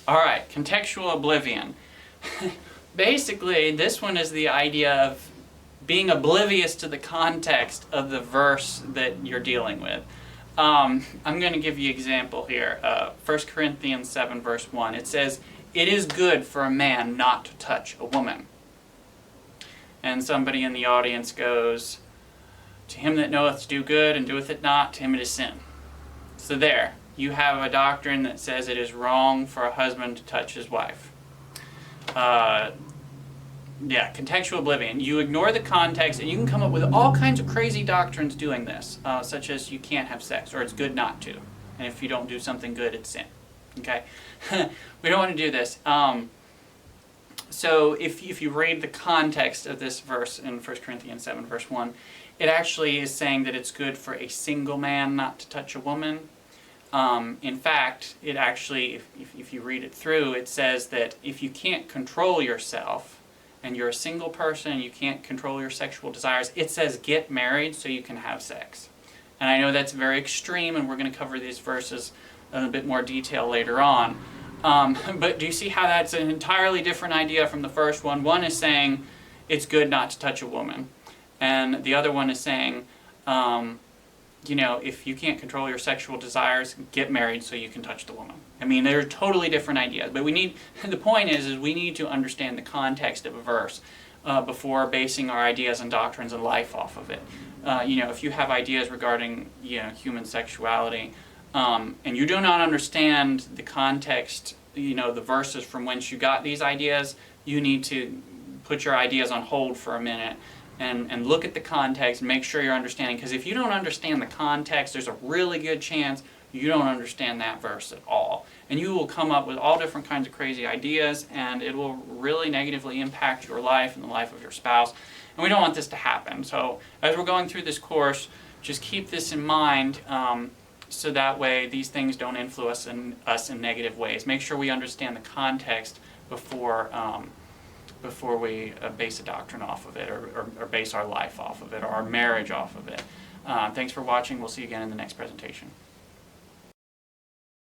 All right, contextual oblivion. Basically, this one is the idea of being oblivious to the context of the verse that you're dealing with. I'm going to give you an example here. 1 Corinthians 7 verse 1. It says, "It is good for a man not to touch a woman." And somebody in the audience goes, "To him that knoweth to do good and doeth it not, to him it is sin." So there, you have a doctrine that says it is wrong for a husband to touch his wife. Contextual oblivion. You ignore the context and you can come up with all kinds of crazy doctrines doing this, such as you can't have sex or it's good not to. And if you don't do something good, it's sin. Okay? We don't want to do this. So if you read the context of this verse in 1 Corinthians 7 verse 1, it actually is saying that it's good for a single man not to touch a woman. In fact, it actually, if you read it through, it says that if you can't control yourself, and you're a single person and you can't control your sexual desires, it says get married so you can have sex. And I know that's very extreme, and we're going to cover these verses in a bit more detail later on. But do you see how that's an entirely different idea from the first one? One is saying it's good not to touch a woman, and the other one is saying, if you can't control your sexual desires, get married so you can touch the woman. I mean, they're totally different ideas. But the point is we need to understand the context of a verse before basing our ideas and doctrines and life off of it. If you have ideas regarding human sexuality and you do not understand the context, the verses from whence you got these ideas, you need to put your ideas on hold for a minute and look at the context and make sure you're understanding. Because if you don't understand the context, there's a really good chance you don't understand that verse at all. And you will come up with all different kinds of crazy ideas, and it will really negatively impact your life and the life of your spouse. And we don't want this to happen. So as we're going through this course, just keep this in mind so that way these things don't influence us in negative ways. Make sure we understand the context before we base a doctrine off of it, or base our life off of it, or our marriage off of it. Thanks for watching. We'll see you again in the next presentation.